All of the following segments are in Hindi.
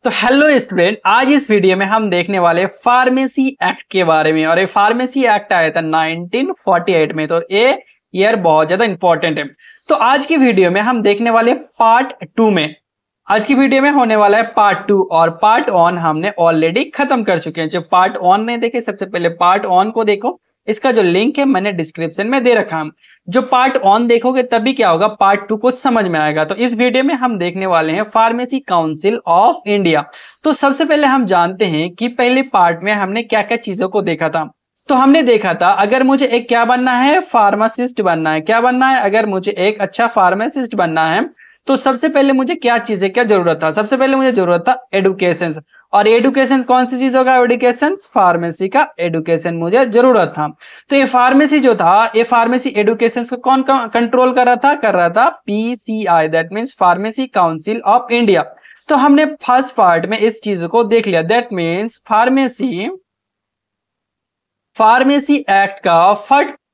तो हेलो स्टूडेंट, आज इस वीडियो में हम देखने वाले फार्मेसी एक्ट के बारे में। और ये फार्मेसी एक्ट आया था 1948 में, तो ये ईयर बहुत ज्यादा इंपॉर्टेंट है। तो आज की वीडियो में हम देखने वाले पार्ट 2 में। आज की वीडियो में होने वाला है पार्ट 2 और पार्ट 1 हमने ऑलरेडी खत्म कर चुके हैं। जो पार्ट 1 नहीं देखे, सबसे पहले पार्ट 1 को देखो। इसका जो लिंक है मैंने डिस्क्रिप्शन में दे रखा है। जो पार्ट 1 देखोगे तभी क्या होगा, पार्ट 2 को समझ में आएगा। तो इस वीडियो में हम देखने वाले हैं फार्मेसी काउंसिल ऑफ इंडिया। तो सबसे पहले हम जानते हैं कि पहले पार्ट में हमने क्या क्या चीजों को देखा था। तो हमने देखा था अगर मुझे एक क्या बनना है, फार्मासिस्ट बनना है। क्या बनना है? अगर मुझे एक अच्छा फार्मासिस्ट बनना है तो सबसे पहले मुझे क्या चीजें, क्या जरूरत था? सबसे पहले मुझे जरूरत था एडुकेशन। और एडुकेशन कौन सी चीज होगा? एडुकेशन फार्मेसी का एडुकेशन मुझे जरूरत था। तो ये फार्मेसी जो था, ये फार्मेसी एडुकेशन को कौन कंट्रोल कर रहा था? कर रहा था PCI, that means pharmacy council of India. तो हमने फर्स्ट पार्ट में इस चीज को देख लिया। दैट मीन्स फार्मेसी एक्ट का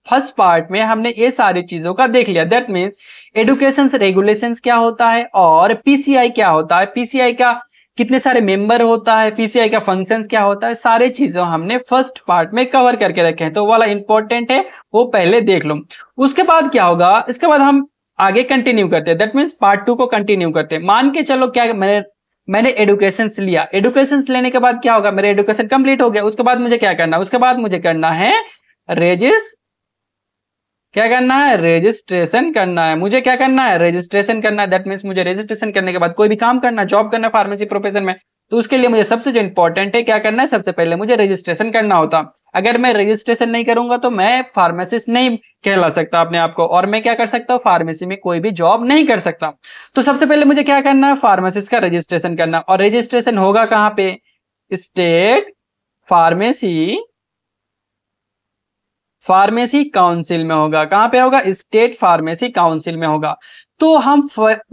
फर्स्ट पार्ट में हमने ये सारी चीजों का देख लिया। दैट मीन्स एडुकेशन रेगुलेशंस क्या होता है और पीसीआई क्या होता है, पीसीआई का कितने सारे मेंबर होता है, पीसीआई का फंक्शंस क्या होता है, सारे चीजों हमने फर्स्ट पार्ट में कवर करके रखे हैं। तो वाला इंपॉर्टेंट है, वो पहले देख लो। उसके बाद क्या होगा, इसके बाद हम आगे कंटिन्यू करते हैं। दैट मीन्स पार्ट 2 को कंटिन्यू करते हैं। मान के चलो क्या मैंने एडुकेशन लिया। एडुकेशन लेने के बाद क्या होगा, मेरा एडुकेशन कंप्लीट हो गया। उसके बाद मुझे क्या करना है? उसके बाद मुझे करना है क्या करना है? रजिस्ट्रेशन करना है। मुझे क्या करना है? रजिस्ट्रेशन करना है। दैट मीन्स मुझे रजिस्ट्रेशन करने के बाद कोई भी काम करना, जॉब करना फार्मेसी प्रोफेशन में, तो उसके लिए मुझे सबसे जो इंपॉर्टेंट है क्या करना है, सबसे पहले मुझे रजिस्ट्रेशन करना होता। अगर मैं रजिस्ट्रेशन नहीं करूंगा तो मैं फार्मासिस्ट नहीं कहला सकता अपने आप को, और मैं क्या कर सकता हूँ, फार्मेसी में कोई भी जॉब नहीं कर सकता। तो सबसे पहले मुझे क्या करना है, फार्मासिस्ट का रजिस्ट्रेशन करना। और रजिस्ट्रेशन होगा कहाँ पे? स्टेट फार्मेसी काउंसिल में होगा। कहां पे होगा? स्टेट फार्मेसी काउंसिल में होगा। तो हम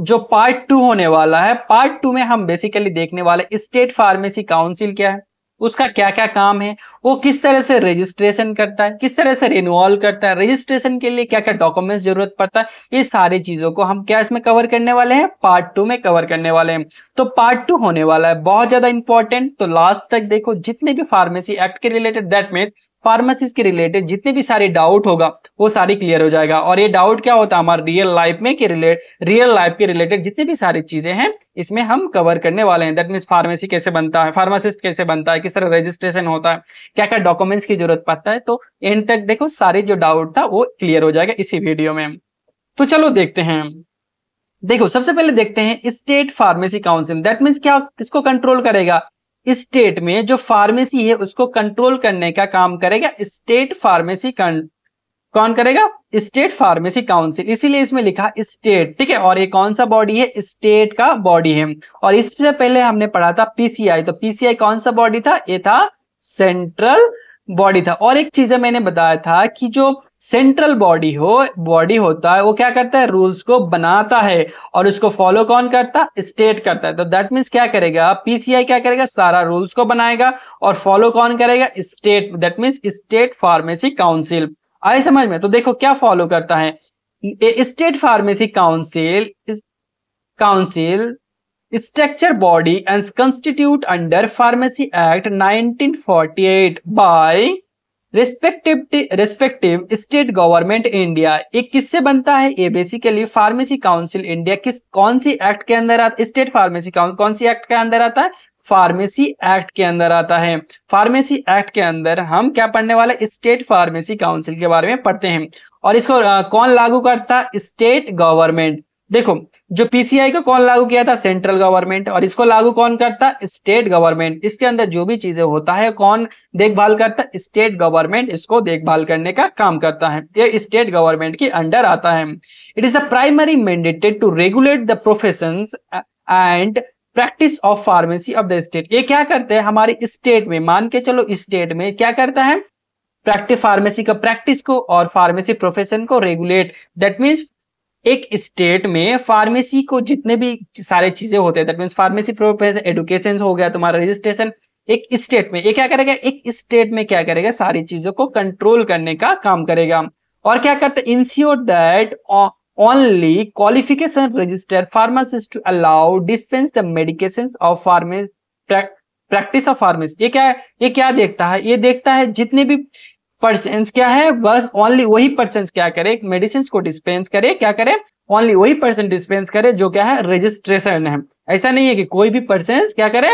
जो पार्ट 2 होने वाला है, पार्ट 2 में हम बेसिकली देखने वाले स्टेट फार्मेसी काउंसिल क्या है, उसका क्या क्या काम है, वो किस तरह से रजिस्ट्रेशन करता है, किस तरह से रिन्यूअल करता है, रजिस्ट्रेशन के लिए क्या क्या डॉक्यूमेंट्स जरूरत पड़ता है, ये सारी चीजों को हम क्या इसमें कवर करने वाले हैं, पार्ट 2 में कवर करने वाले हैं। तो पार्ट 2 होने वाला है बहुत ज्यादा इंपॉर्टेंट। तो लास्ट तक देखो, जितने भी फार्मेसी एक्ट के रिलेटेड, दैट मीन्स फार्मेसी के रिलेटेड जितने भी सारे डाउट होगा वो सारी क्लियर हो जाएगा। और ये डाउट क्या होता है, हमारे रियल लाइफ में रियल लाइफ के रिलेटेड जितने भी सारी चीजें हैं इसमें हम कवर करने वाले हैं। दैट मीन्स फार्मेसी कैसे बनता है, फार्मासिस्ट कैसे बनता है, किस तरह रजिस्ट्रेशन होता है, क्या क्या डॉक्यूमेंट्स की जरूरत पड़ता है। तो एंड तक देखो, सारे जो डाउट था वो क्लियर हो जाएगा इसी वीडियो में। तो चलो देखते हैं। देखो सबसे पहले देखते हैं state pharmacy council. That means क्या, किसको कंट्रोल करेगा? स्टेट में जो फार्मेसी है उसको कंट्रोल करने का काम करेगा स्टेट फार्मेसी। कौन करेगा? State pharmacy council. इसीलिए इसमें लिखा स्टेट, ठीक है। और ये कौन सा बॉडी है? स्टेट का बॉडी है। और इससे पहले हमने पढ़ा था पीसीआई। तो पीसीआई कौन सा बॉडी था? ये था सेंट्रल बॉडी था। और एक चीज मैंने बताया था कि जो सेंट्रल बॉडी होता है वो क्या करता है? रूल्स को बनाता है और उसको फॉलो कौन करता है? स्टेट करता है। तो दैट मीन्स क्या करेगा, पीसीआई क्या करेगा? सारा रूल्स को बनाएगा और फॉलो कौन करेगा? State. That means state pharmacy council. आए समझ में? तो देखो क्या फॉलो करता है state pharmacy council structure body and constitute under Pharmacy Act 1948 by respective state government India। ये किससे बनता है? ये बेसिकली फार्मेसी काउंसिल इंडिया कौन सी एक्ट के अंदर आता है? स्टेट फार्मेसी काउंसिल कौन सी एक्ट के अंदर आता है? फार्मेसी एक्ट के अंदर आता है। फार्मेसी एक्ट के अंदर हम क्या पढ़ने वाले? स्टेट फार्मेसी काउंसिल के बारे में पढ़ते हैं। और इसको कौन लागू करता है? State government. देखो जो पीसीआई को कौन लागू किया था? Central government. और इसको लागू कौन करता? State government. इसके अंदर जो भी चीजें होता है कौन देखभाल करता? स्टेट गवर्नमेंट इसको देखभाल करने का काम करता है। ये स्टेट गवर्नमेंट के अंडर आता है। It is the primary mandated to regulate the professions and practice of pharmacy of the state. ये क्या करते हैं हमारे स्टेट में? मान के चलो स्टेट में क्या करता है? फार्मेसी का प्रैक्टिस को और फार्मेसी प्रोफेशन को रेगुलेट। दैट मीन्स एक स्टेट में फार्मेसी को जितने भी सारे चीजें होते हैं, that means pharmacy profession, education हो गया, तुम्हारा रजिस्ट्रेशन, एक स्टेट में ये क्या करेगा? एक स्टेट में क्या करेगा? सारी चीजों को कंट्रोल करने का काम करेगा। और क्या करता है? Ensure that only qualification registered pharmacist to allow dispense the medications of practice of pharmacy. ये क्या है, ये क्या देखता है, ये देखता है जितने भी पर्सन्स क्या है, बस ओनली वही पर्सन्स क्या करे, मेडिसिन को डिस्पेंस करे, क्या करे, ओनली वही पर्सन डिस्पेंस करे जो क्या है, रजिस्ट्रेशन है। ऐसा नहीं है कि कोई भी पर्सन क्या करे,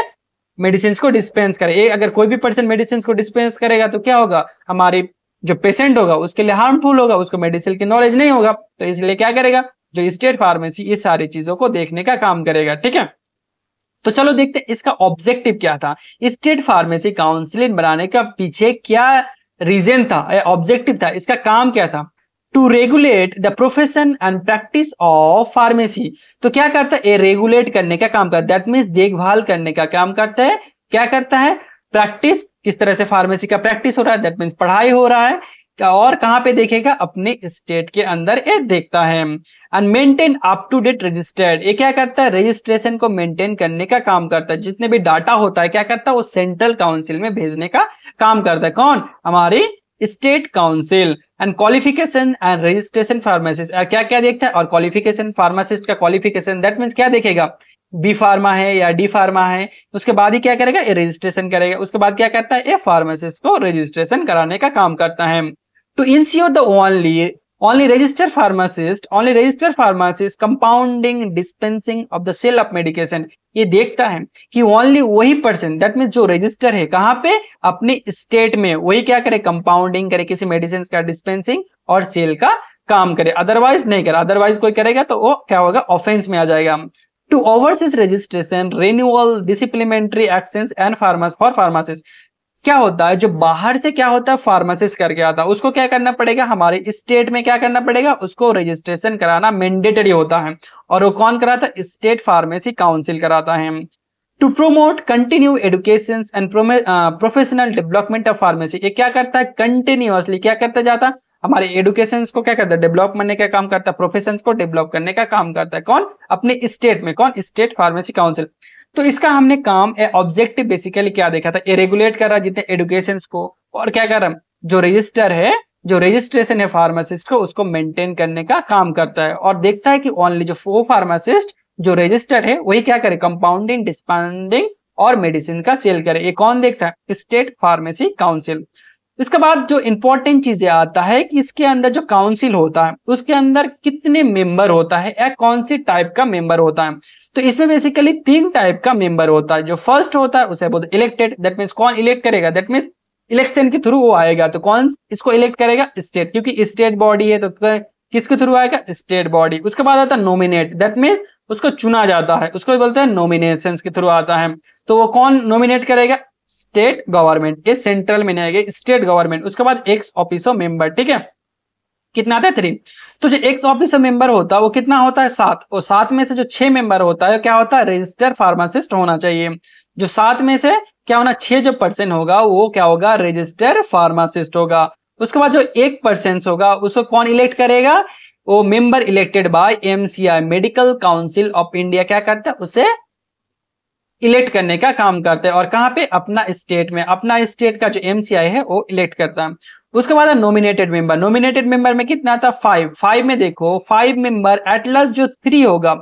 मेडिसिन को डिस्पेंस करे। ये अगर कोई भी पर्सन मेडिसिन को डिस्पेंस करेगा तो क्या होगा, हमारे जो पेशेंट होगा उसके लिए हार्मफुल होगा, उसको मेडिसिन की नॉलेज नहीं होगा, तो इसलिए क्या करेगा, जो स्टेट फार्मेसी इस सारी चीजों को देखने का काम करेगा। ठीक है, तो चलो देखते हैं इसका ऑब्जेक्टिव क्या था, स्टेट फार्मेसी काउंसिल बनाने का पीछे क्या रीजन था, ऑब्जेक्टिव था, इसका काम क्या था, to regulate the profession and practice of pharmacy. तो क्या करता है, ये रेगुलेट करने का काम करता है, दैट मीन्स देखभाल करने का काम करता है। क्या करता है, प्रैक्टिस, किस तरह से फार्मेसी का प्रैक्टिस हो रहा है, दैट मीन्स पढ़ाई हो रहा है, और कहां पे देखेगा, अपने स्टेट के अंदर ये देखता है। And maintain up to date registered, ये क्या करता है, रजिस्ट्रेशन को मेंटेन करने का काम करता है, जितने भी डाटा होता है क्या करता है, वो सेंट्रल काउंसिल में भेजने का काम करता है। कौन, हमारी state council. And qualification and registration pharmacist, क्या क्या देखता है, और क्वालिफिकेशन, फार्मासिस्ट का क्वालिफिकेशन, दैट मीन्स क्या देखेगा, बी फार्मा है या डी फार्मा है, उसके बाद ही क्या करेगा, ये रजिस्ट्रेशन करेगा, उसके बाद क्या करता है, ये फार्मासिस्ट को रजिस्ट्रेशन कराने का काम करता है। To ensure the only registered pharmacist compounding dispensing of the sale of medication, ये देखता है कि ओनली वही पर्सन, दैट मीन जो रजिस्टर है कहां पे, अपने स्टेट में, वही क्या करे, कंपाउंडिंग करे, किसी मेडिसिन का डिस्पेंसिंग और सेल का काम करे, अदरवाइज नहीं करे, अदरवाइज कोई करेगा तो वो क्या होगा, ऑफेंस में आ जाएगा। To overseas registration, renewal, disciplinary actions and for pharmacist, क्या होता है, जो बाहर से क्या होता है, फार्मासिस्ट करके आता है, उसको क्या करना पड़ेगा, हमारे स्टेट में क्या करना पड़ेगा, उसको रजिस्ट्रेशन कराना मैंडेटरी होता है, और वो कौन कराता है, स्टेट फार्मेसी काउंसिल कराता है। To promote continue education and professional development of pharmacy, ये क्या करता है, कंटिन्यूअसली क्या करता जाता है, हमारे एजुकेशन को क्या करता है, डेवलप करने का काम करता है, प्रोफेशन को डेवलप करने का काम करता है, कौन, अपने स्टेट में, कौन, स्टेट फार्मेसी काउंसिल। तो इसका हमने काम ऑब्जेक्टिव बेसिकली क्या देखा था, ये रेगुलेट कर रहा है जितने एजुकेशन को, और क्या कर रहा है, जो रजिस्टर है, जो रजिस्ट्रेशन है फार्मासिस्ट को, उसको मेंटेन करने का काम करता है, और देखता है कि ओनली जो वो फार्मासिस्ट जो रजिस्टर्ड है वही क्या करे, कंपाउंडिंग, डिस्पेंडिंग और मेडिसिन का सेल करे। ये कौन देखता है, स्टेट फार्मेसी काउंसिल। इसके बाद जो इंपॉर्टेंट चीजें आता है कि इसके अंदर जो काउंसिल होता है उसके अंदर कितने मेंबर होता है, या कौन सी टाइप का मेंबर होता है। तो इसमें बेसिकली 3 टाइप का मेंबर होता है। जो फर्स्ट होता है उसे बोलते इलेक्टेड, दैट मीन्स कौन इलेक्ट करेगा, दैट मीन्स इलेक्शन के थ्रू वो आएगा, तो कौन इसको इलेक्ट करेगा, स्टेट, क्योंकि स्टेट बॉडी है तो किसके थ्रू आएगा, स्टेट बॉडी। उसके बाद आता है नॉमिनेट, दैट मीन्स उसको चुना जाता है, उसको बोलते हैं नॉमिनेशन के थ्रू आता है, तो वो कौन नॉमिनेट करेगा, स्टेट गवर्नमेंट, ये सेंट्रल में नहीं आएगा, स्टेट गवर्नमेंट। उसके बाद एक्स ऑफिसो मेंबर, ठीक है, कितना आता है 3। तो जो एक्स ऑफिसर मेंबर होता है वो कितना होता है 7, और 7 में से जो 6 मेंबर होता है क्या होता है, रजिस्टर फार्मासिस्ट होना चाहिए। जो 7 में से क्या होना, 6 जो पर्सन होगा वो क्या होगा, रजिस्टर फार्मासिस्ट होगा। उसके बाद जो 1% होगा उसको कौन इलेक्ट करेगा, वो member elected by MCI, medical council of India, क्या करता है, उसे इलेक्ट करने का काम करते हैं, और कहां पे, अपना स्टेट में, अपना स्टेट का जो एमसीआई है वो इलेक्ट करता है। उसके बाद नॉमिनेटेड मेंबर, नॉमिनेटेड मेंबर में कितना आता है 5 में देखो 5 मेंबर एट लास्ट जो 3 होगा,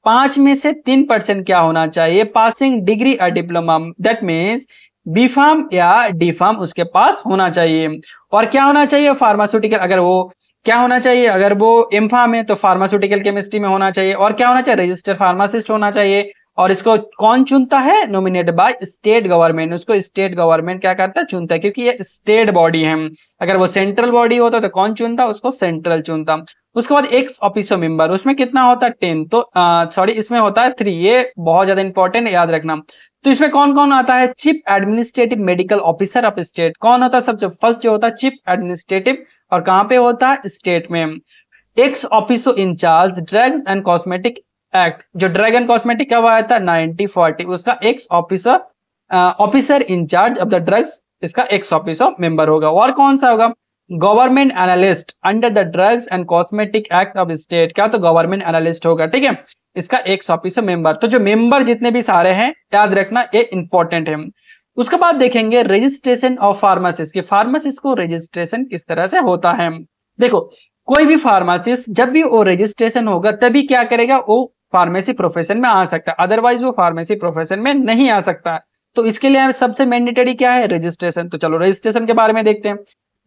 5 में से 3% क्या होना चाहिए, पासिंग डिग्री और diploma, that means B pharm या डी फार्म उसके पास होना चाहिए। और क्या होना चाहिए, फार्मास्यूटिकल, अगर वो क्या होना चाहिए, अगर वो एम फार्म है तो फार्मास्यूटिकल केमिस्ट्री में होना चाहिए, और क्या होना चाहिए, रजिस्टर्ड फार्मासिस्ट होना चाहिए। और इसको कौन चुनता है, नॉमिनेटेड बाय स्टेट गवर्नमेंट, उसको स्टेट गवर्नमेंट क्या करता है, चुनता है, क्योंकि ये स्टेट बॉडी है। अगर वो सेंट्रल बॉडी होता तो कौन चुनता, उसको सेंट्रल चुनता। उसके बाद एक ऑफिसर मेंबर, उसमें कितना होता है 10, तो सॉरी इसमें होता है 3, ये बहुत ज्यादा इंपॉर्टेंट है, याद रखना। तो इसमें कौन कौन आता है, chief administrative medical officer of state, कौन होता है सबसे फर्स्ट जो होता है चीफ एडमिनिस्ट्रेटिव, और कहां पे होता है, स्टेट में। Ex officer incharge drugs and cosmetic act, जो ड्रग एंड कॉस्मेटिक कब आया था 1940, उसका ex officer officer incharge of the drugs, इसका एक्स ऑफिसर मेंबर होगा। और कौन सा होगा, government analyst under the drugs and cosmetic act of state, क्या तो गवर्नमेंट एनालिस्ट होगा, ठीक है, इसका एक्स ऑफिसर मेंबर। तो जो मेंबर जितने भी सारे हैं याद रखना, ये इंपॉर्टेंट है। उसके बाद देखेंगे रजिस्ट्रेशन ऑफ फार्मासिस्ट, की फार्मासिस्ट को रजिस्ट्रेशन किस तरह से होता है। देखो कोई भी फार्मासिस्ट जब भी वो रजिस्ट्रेशन होगा तभी क्या करेगा, वो फार्मेसी प्रोफेशन में आ सकता है, अदरवाइज वो फार्मेसी प्रोफेशन में नहीं आ सकता। तो इसके लिए सबसे मैंडेटरी क्या है, रजिस्ट्रेशन। तो चलो रजिस्ट्रेशन के बारे में देखते हैं।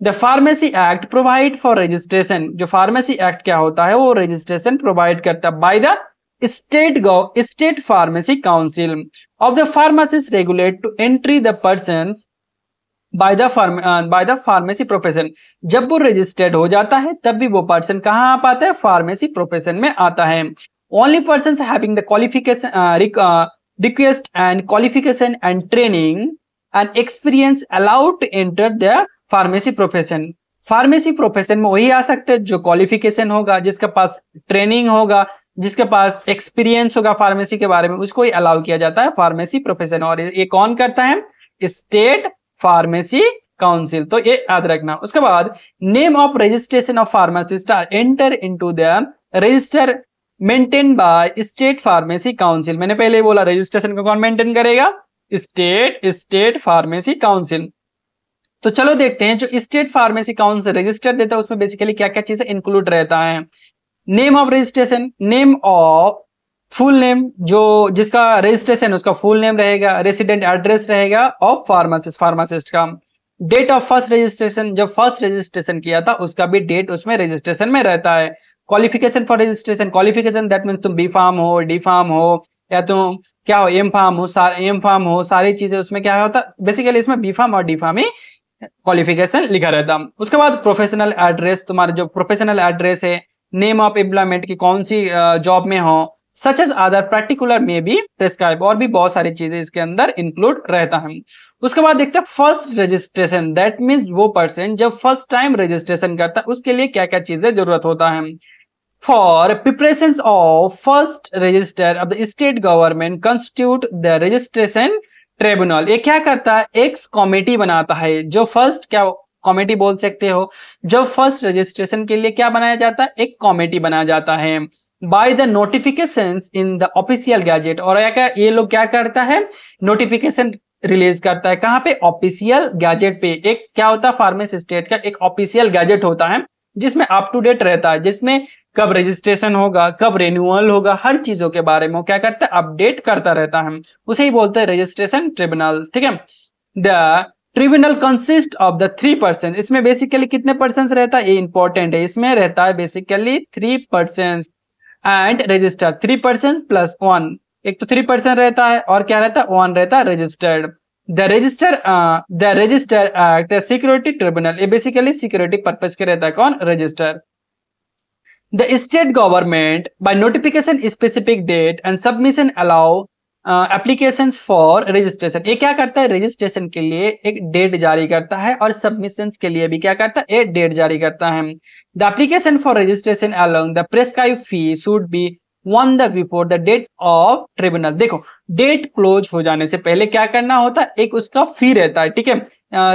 The pharmacy act provide for registration, जो फार्मेसी एक्ट क्या होता है, वो रजिस्ट्रेशन प्रोवाइड करता है by the state pharmacy council of the pharmacist regulate to entry the persons by the pharmacy profession. जब वो रजिस्टर्ड हो जाता है तब भी वो पर्सन कहाँ आ पाता है, फार्मेसी प्रोफेशन में आता है। Only person having the qualification request and qualification and training and experience allowed to enter the pharmacy profession. Pharmacy profession में वही आ सकते हैं जो क्वालिफिकेशन होगा, जिसके पास ट्रेनिंग होगा, जिसके पास एक्सपीरियंस होगा फार्मेसी के बारे में, उसको ही अलाउ किया जाता है फार्मेसी प्रोफेशन। और ये कौन करता है, स्टेट फार्मेसी काउंसिल। तो ये याद रखना। उसके बाद name of registration of pharmacist are enter into the register maintain by state pharmacy council. मैंने पहले बोला रजिस्ट्रेशन को कौन मेंटेन करेगा, स्टेट फार्मेसी काउंसिल। तो चलो देखते हैं जो स्टेट फार्मेसी काउंसिल रजिस्टर देता है उसमें बेसिकली क्या क्या चीजें इंक्लूड रहता है। Name of registration, name of full name, जो जिसका रजिस्ट्रेशन उसका फुल नेम रहेगा, रेसिडेंट एड्रेस रहेगा ऑफ फार्मासिस्ट का। डेट ऑफ फर्स्ट रजिस्ट्रेशन, जब फर्स्ट रजिस्ट्रेशन किया था उसका भी डेट उसमें रजिस्ट्रेशन में रहता है। Qualification for registration, qualification that means तुम बी फार्म हो, डी फार्म हो, या तुम क्या हो, एम फार्म हो, सारी चीजें उसमें क्या होता, बेसिकली इसमें बी फार्म और डी फार्म ही क्वालिफिकेशन लिखा रहता। उसके बाद प्रोफेशनल एड्रेस, तुम्हारा जो प्रोफेशनल एड्रेस है, नेम ऑफ एम्प्लॉयमेंट की कौन सी जॉब में हो, सच एज अदर पर्टिकुलर में भी प्रेस्क्राइब, और भी बहुत सारी चीजें इसके अंदर इंक्लूड रहता है। उसके बाद देखते हैं फर्स्ट रजिस्ट्रेशन, दैट मीन्स वो पर्सन जब फर्स्ट टाइम रजिस्ट्रेशन करता है उसके लिए क्या क्या चीजें जरूरत होता है। For preparation of first resistor of the state government constitute the registration tribunal. ये क्या करता है, एक कमेटी बनाता है, जो फर्स्ट क्या कमेटी बोल सकते हो, जब फर्स्ट रजिस्ट्रेशन के लिए क्या बनाया जाता है, एक कमेटी बनाया जाता है by the notifications in the official gazette. और ये लोग क्या करता है, नोटिफिकेशन रिलीज करता है, कहां पे, ऑफिशियल गैजेट पे। एक क्या होता है, फार्मेसी स्टेट का एक ऑफिशियल गैजेट होता है जिसमें अप टू डेट रहता है, जिसमें कब रजिस्ट्रेशन होगा, कब रिन्यूअल होगा, हर चीजों के बारे में वो क्या करता है, अपडेट करता रहता है। उसे ही बोलते हैं रजिस्ट्रेशन ट्रिब्यूनल, ठीक है। The tribunal consist of the 3 person, इसमें बेसिकली कितने पर्सन रहता है, ये इंपॉर्टेंट है, इसमें रहता है basically 3 person and register 3 person plus 1, एक तो 3 पर्सन रहता है और क्या रहता है, 1 रहता है registered. The register act security tribunal, ये बेसिकली सिक्योरिटी पर्पज के रहता है, कौन, register. The state government by notification specific date and submission allow applications for registration, ये क्या करता है, रजिस्ट्रेशन के लिए एक डेट जारी करता है और सबमिशंस के लिए भी क्या करता है, एक डेट जारी करता है। The application for registration along the prescribe fee should be one the before the date of tribunal. देखो डेट क्लोज हो जाने से पहले क्या करना होता है, एक उसका फी रहता है, ठीक है,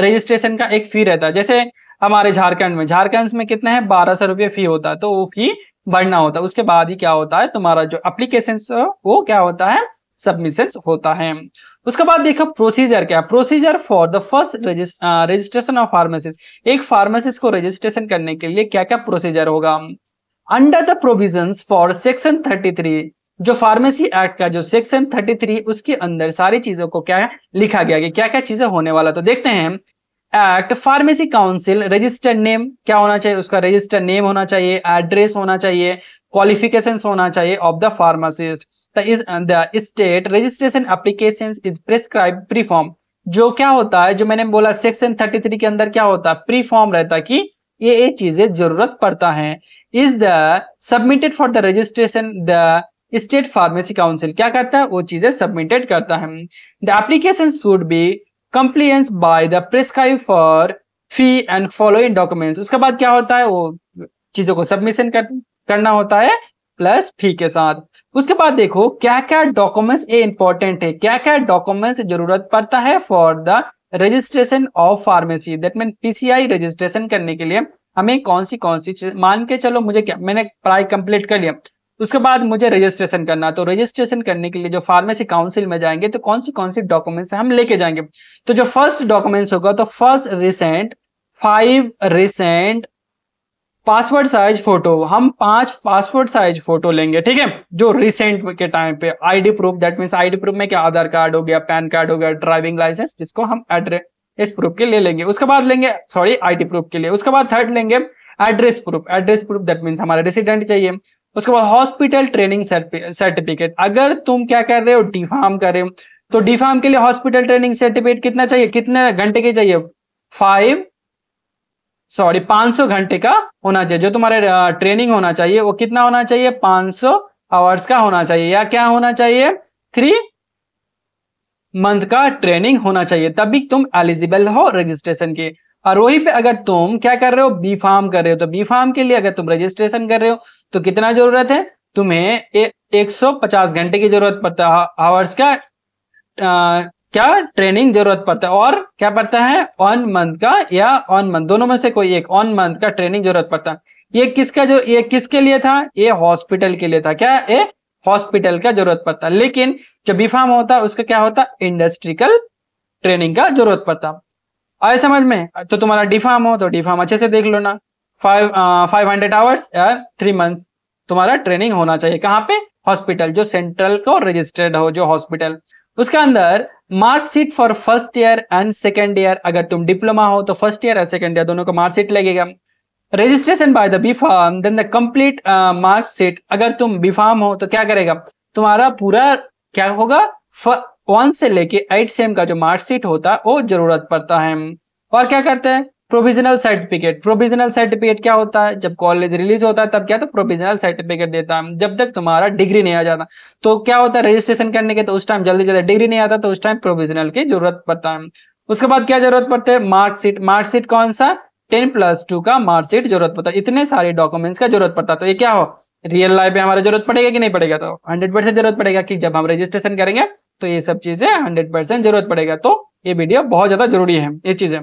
रजिस्ट्रेशन का एक फी रहता है। जैसे हमारे झारखंड में कितना है, 1200 रुपये फी होता है, तो वो फी भरना होता है। उसके बाद ही क्या होता है, तुम्हारा जो एप्लीकेशन वो क्या होता है, सबमिशन होता है। उसके बाद देखो प्रोसीजर क्या, procedure for the first registration of pharmacist, एक फार्मासिस्ट को रजिस्ट्रेशन करने के लिए क्या क्या प्रोसीजर होगा। Under the provisions for section 33, जो फार्मेसी एक्ट का जो सेक्शन 33 उसके अंदर सारी चीजों को क्या है लिखा गया कि क्या क्या चीजें होने वाला। तो देखते हैं act pharmacy council registered name क्या होना चाहिए, उसका रजिस्टर्ड नेम होना चाहिए, एड्रेस होना चाहिए, क्वालिफिकेशंस होना चाहिए of the pharmacist. The state registration applications is prescribed pre form, जो क्या होता है, जो मैंने बोला सेक्शन 33 के अंदर क्या होता है, प्री फॉर्म रहता है कि ये चीजें जरूरत पड़ता है। Is the submitted for the registration, the state pharmacy council क्या करता है, वो चीजें सबमिटेड करता है। The application should be compliance by the prescribe for fee and following documents. उसके बाद क्या होता है, वो चीजों को सबमिशन करना होता है प्लस फी के साथ। उसके बाद देखो क्या क्या डॉक्यूमेंट्स, ये इंपॉर्टेंट है, क्या क्या डॉक्यूमेंट्स जरूरत पड़ता है for the registration of pharmacy, that mean PCI registration करने के लिए हमें कौन सी चीज, मान के चलो मुझे क्या, मैंने पढ़ाई कंप्लीट कर लिया, उसके बाद मुझे रजिस्ट्रेशन करना, तो रजिस्ट्रेशन करने के लिए जो फार्मेसी काउंसिल में जाएंगे तो कौन सी डॉक्यूमेंट्स हम लेके जाएंगे। तो जो फर्स्ट डॉक्यूमेंट्स होगा, तो first recent 5 recent passport size photo, हम 5 पासपोर्ट साइज फोटो लेंगे, ठीक है, जो रिसेंट के टाइम पे। ID proof, that means ID proof में क्या, आधार कार्ड हो गया, पैन कार्ड हो गया, ड्राइविंग लाइसेंस, जिसको हम एड्रेस प्रूफ के लिए लेंगे। उसके बाद लेंगे, सॉरी, आईडी प्रूफ के लिए। उसके बाद थर्ड लेंगे address proof. Address proof that means हमारा रेसिडेंट चाहिए। उसके बाद हॉस्पिटल ट्रेनिंग सर्टिफिकेट। अगर तुम क्या कर रहे हो, डी फार्म कर रहे हो, तो डी फार्म के लिए हॉस्पिटल ट्रेनिंग सर्टिफिकेट कितना चाहिए, कितने घंटे की चाहिए, 500 घंटे का होना चाहिए। जो तुम्हारे ट्रेनिंग होना चाहिए वो कितना होना चाहिए, 500 आवर्स का होना चाहिए, या क्या होना चाहिए, 3 मंथ का ट्रेनिंग होना चाहिए, तभी तुम एलिजिबल हो रजिस्ट्रेशन के। और वहीं पे अगर तुम क्या कर रहे हो, बी फार्म कर रहे हो, तो बी फार्म के लिए अगर तुम रजिस्ट्रेशन कर रहे हो तो कितना जरूरत है, तुम्हें 150 घंटे की जरूरत पड़ता है, आवर्स का क्या ट्रेनिंग जरूरत पड़ता है, और क्या पड़ता है, 1 मंथ का या 1 मंथ, दोनों में से कोई एक 1 मंथ का ट्रेनिंग जरूरत पड़ता है। ये किसके लिए था, ये हॉस्पिटल के लिए था। क्या, ये हॉस्पिटल का जरूरत पड़ता है। लेकिन जो बी फार्म होता है उसका क्या होता है, इंडस्ट्रियल ट्रेनिंग का जरूरत पड़ता है। आए समझ में? तो तुम्हारा डी फार्म हो तो डी फार्म अच्छे से देख लो ना, 500 आवर्स या 3 मंथ तुम्हारा ट्रेनिंग होना चाहिए। कहाँ पे, हॉस्पिटल, जो सेंट्रल को रजिस्टर्ड हो जो हॉस्पिटल। उसके अंदर marksheet for first year and second year, अगर तुम डिप्लोमा हो तो फर्स्ट ईयर और सेकेंड ईयर दोनों का मार्कशीट लगेगा। Registration by the B pharm, then the complete marksheet. अगर तुम बी फार्म हो तो क्या करेगा, तुम्हारा पूरा क्या होगा, 1 से लेके 8 सेम का जो मार्कशीट होता है वो जरूरत पड़ता है। और क्या करते हैं, प्रोविजनल सर्टिफिकेट। प्रोविजनल सर्टिफिकेट क्या होता है, जब कॉलेज रिलीज होता है तब क्या, तो प्रोविजनल सर्टिफिकेट देता है, जब तक तुम्हारा डिग्री नहीं आ जाता। तो क्या होता है, रजिस्ट्रेशन करने के तो उस टाइम जल्दी जल्दी डिग्री नहीं आता, तो उस टाइम प्रोविजनल की जरूरत पड़ता है। उसके बाद क्या जरूरत पड़ता है, मार्कशीट। मार्कशीट कौन सा, 10+2 का मार्कशीट जरूरत पड़ता है। इतने सारे डॉक्यूमेंट्स का जरूरत पड़ता है। तो ये क्या हो, रियल लाइफ में हमारा जरूरत पड़ेगा कि नहीं पड़ेगा, तो 100% जरूरत पड़ेगा कि जब हम रजिस्ट्रेशन करेंगे तो ये सब चीजें 100% जरूरत पड़ेगा। तो ये वीडियो बहुत ज्यादा जरूरी है, ये चीजें।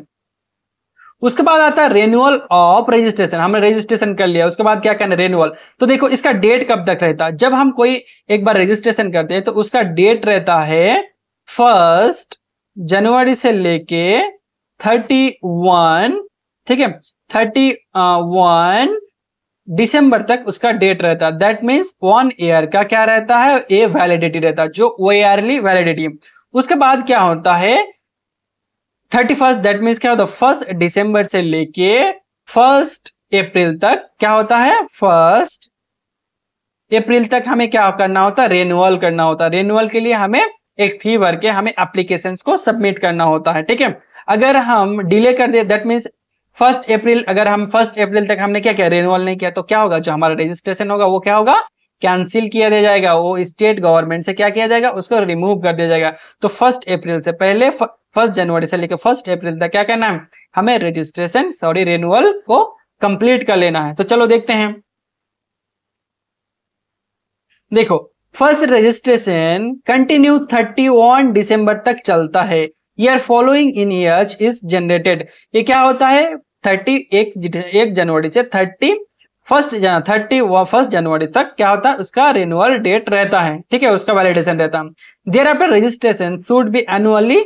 उसके बाद आता है रेन्युअल ऑफ रजिस्ट्रेशन। हमने रजिस्ट्रेशन कर लिया, उसके बाद क्या करना, रेन्युअल। तो देखो इसका डेट कब तक रहता है, जब हम कोई एक बार रजिस्ट्रेशन करते हैं तो उसका डेट रहता है 1 जनवरी से लेके 31, ठीक है, 31 दिसंबर तक उसका डेट रहता है। दैट मीन्स 1 ईयर का क्या रहता है, ए वैलिडिटी रहता है, जो ईयरली वैलिडिटी। उसके बाद क्या होता है, 31, दैट मीन्स क्या होता है, 1 दिसंबर से लेके 1 अप्रैल तक क्या होता है, 1 अप्रैल तक हमें क्या करना होता है, रेन्युअल करना होता है। रेन्युअल के लिए हमें एक फी भर के हमें एप्लीकेशंस को सबमिट करना होता है, ठीक है। अगर हम डिले कर दे, दैट मीन्स 1 अप्रैल, अगर हम 1 अप्रैल तक हमने क्या किया, रेन्युअल नहीं किया, तो क्या होगा, जो हमारा रजिस्ट्रेशन होगा वो क्या होगा, कैंसिल किया दिया जाएगा। वो स्टेट गवर्नमेंट से क्या किया जाएगा, उसको रिमूव कर दिया जाएगा। तो 1 अप्रैल से पहले 1 जनवरी से लेकर 1 अप्रैल तक क्या करना है, हमें रजिस्ट्रेशन रेन्युअल को कंप्लीट कर लेना है। तो चलो देखते हैं। देखो, फर्स्ट रजिस्ट्रेशन कंटिन्यू 31 दिसंबर तक चलता है। Year following in years is generated. ये क्या होता है, 1 जनवरी से 31 जनवरी तक क्या होता है, उसका रिन्यूअल डेट रहता है, ठीक है, उसका वैलिडेशन रहता है। Thereafter registration should be annually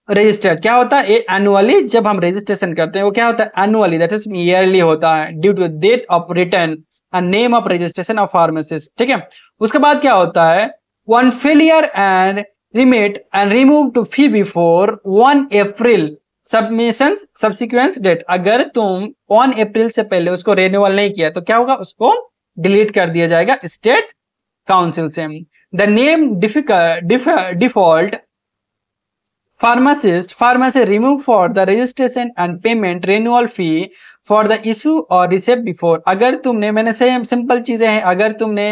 registered. क्या होता है, ये एनुअली जब हम रजिस्ट्रेशन करते हैं वो क्या होता है, एनुअली, दैट इज ईयरली होता है, due to date of return and name of registration of pharmacist, ठीक है। उसके बाद क्या होता है, one failure and remit and remove to fee before 1 April submission subsequence date. अगर तुम 1 अप्रैल से पहले उसको रिन्यूअल नहीं किया तो क्या होगा, उसको डिलीट कर दिया जाएगा स्टेट काउंसिल से। The name default pharmacy remove for the registration and payment renewal fee for the issue or receipt before। अगर तुमने, मैंने सेम सिंपल चीजें हैं, अगर तुमने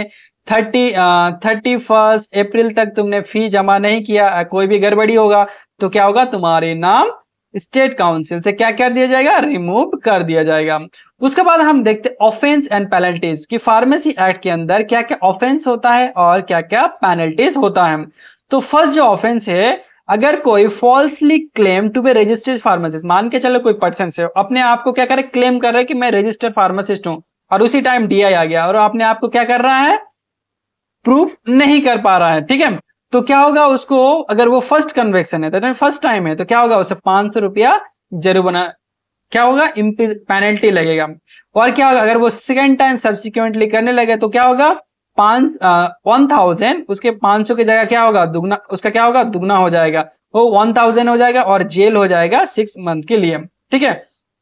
31 अप्रैल तक तुमने फी जमा नहीं किया, कोई भी गड़बड़ी होगा तो क्या होगा, तुम्हारे नाम स्टेट काउंसिल से क्या कर दिया जाएगा, रिमूव कर दिया जाएगा। उसके बाद हम देखते ऑफेंस एंड पेनल्टीज कि फार्मेसी एक्ट के अंदर क्या क्या ऑफेंस होता है और क्या क्या पेनल्टीज होता है। तो फर्स्ट जो ऑफेंस है, अगर कोई falsely claim to be registered pharmacist, मान के चलो कोई पर्सन से अपने आप को क्या करे, क्लेम कर रहा है कि मैं रजिस्टर्ड फार्मासिस्ट हूं, और उसी टाइम डीआई आ गया और अपने आप को क्या कर रहा है, प्रूफ नहीं कर पा रहा है, ठीक है। तो क्या होगा उसको, अगर वो फर्स्ट कन्वेक्शन है तो फर्स्ट टाइम है, तो क्या होगा, उसे 500 रुपया क्या होगा, पेनल्टी लगेगा। और क्या होगा, अगर वो सेकेंड टाइम सब्सिक्वेंटली करने लगे तो क्या होगा, 1000, उसके 500 की जगह क्या होगा, दुगना, उसका क्या होगा, दुगना हो जाएगा, वो 1000 हो जाएगा और जेल हो जाएगा 6 मंथ के लिए। ठीक है,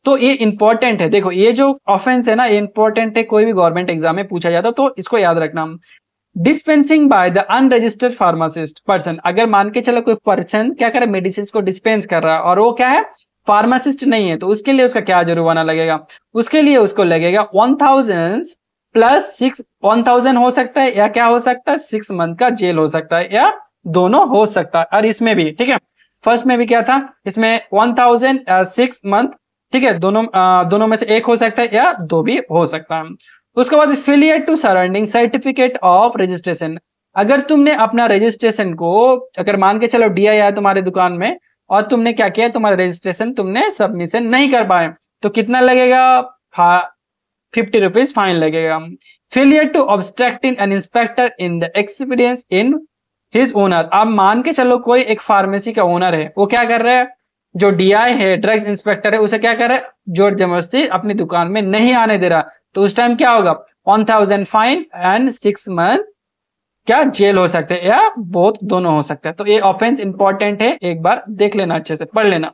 तो ये इंपॉर्टेंट है, देखो ये जो ऑफेंस है ना, ये इंपॉर्टेंट है, कोई भी गवर्नमेंट एग्जाम में पूछा जाता तो इसको याद रखना। Dispensing by the unregistered pharmacist person, अगर मान के चलो कोई पर्सन क्या कर रहा है, मेडिसिन को डिस्पेंस कर रहा है और वो क्या है, फार्मासिस्ट नहीं है, तो उसके लिए उसका क्या जुर्माना लगेगा, उसके लिए उसको लगेगा 1000 प्लस 6, 1000 हो सकता है या क्या हो सकता है, 6 मंथ का जेल हो सकता है या दोनों हो सकता है। और इसमें भी ठीक है, फर्स्ट में भी क्या था, इसमें 1000 6 मंथ, ठीक है, दोनों में से एक हो सकता है या दो भी हो सकता है। उसके बाद failure to surrounding certificate of registration, अगर तुमने अपना रजिस्ट्रेशन को, अगर मान के चलो डी आया तुम्हारे दुकान में और तुमने क्या किया, तुम्हारा रजिस्ट्रेशन तुमने सबमिशन नहीं कर पाए, तो कितना लगेगा, 50 रुपीज फाइन लगेगा। Failure to obstruct in an inspector in the experience in his owner, अब मान के चलो कोई एक फार्मेसी का ओनर है, वो क्या कर रहा है, जो डीआई है, ड्रग्स इंस्पेक्टर है, उसे क्या कर रहा है, जोर जबरदस्ती अपनी दुकान में नहीं आने दे रहा, तो उस टाइम क्या होगा, 1000 फाइन एंड 6 मंथ क्या जेल हो सकते हैं या बोथ दोनों हो सकते हैं। तो ये ऑफेंस इंपॉर्टेंट है, एक बार देख लेना, अच्छे से पढ़ लेना।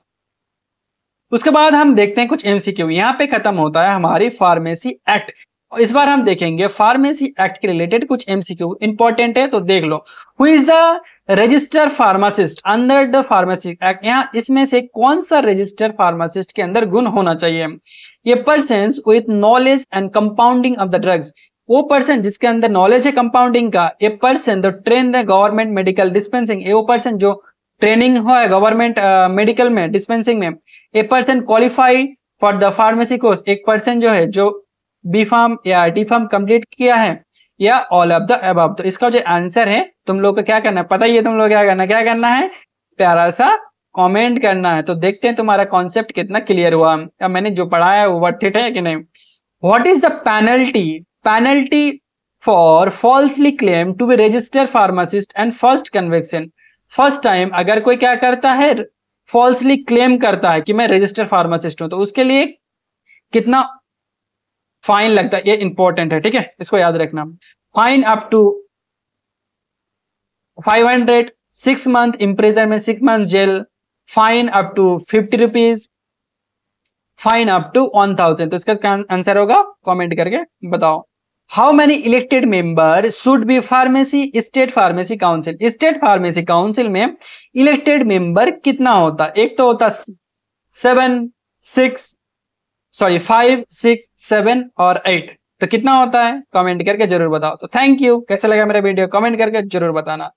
उसके बाद हम देखते हैं कुछ एमसीक्यू, यहाँ पे खत्म होता है हमारी फार्मेसी एक्ट। इस बार हम देखेंगे फार्मेसी एक्ट के रिलेटेड कुछ एमसीक्यू इंपॉर्टेंट है, तो देख लो। Who is the register pharmacist under the pharmacy act, यहाँ इसमें से कौन सा रजिस्टर फार्मासिस्ट के अंदर गुण होना चाहिए, ये person with knowledge and compounding of the drugs, वो पर्सन जिसके अंदर नॉलेज है कंपाउंडिंग का, ये person the train the government medical dispensing, ये वो पर्सन जो ट्रेनिंग हो है गवर्नमेंट मेडिकल में डिस्पेंसिंग में, a person qualify for the pharmacy course, एक पर्सन जो है जो बी फार्म या डी फार्म कंप्लीट किया है, या ऑल ऑफ द अबव। तो इसका जो आंसर है तुम लोग को क्या करना है, पता ही है तुम लोग क्या करना है, प्यारा सा कमेंट करना है। तो देखते हैं तुम्हारा कॉन्सेप्ट कितना क्लियर हुआ, या मैंने जो पढ़ाया है वो वर्थ इट है कि नहीं। What is the penalty for falsely claim to be registered pharmacist and first conviction, first time अगर कोई क्या करता है, फॉल्सली क्लेम करता है कि मैं रजिस्टर्ड फार्मासिस्ट हूं, तो उसके लिए कितना फाइन लगता है, ये इंपॉर्टेंट है, ठीक है, इसको याद रखना। Fine up to 500, 6 month imprisonment, 6 month जेल, fine up to 50 rupees, fine up to 1000। तो इसका आंसर होगा, कमेंट करके बताओ। How many elected member should be pharmacy state pharmacy council, state pharmacy council में इलेक्टेड मेंबर कितना होता है, एक तो होता 5, 6, 7 और 8, तो कितना होता है, कमेंट करके जरूर बताओ। तो थैंक यू, कैसा लगा मेरा वीडियो कमेंट करके जरूर बताना।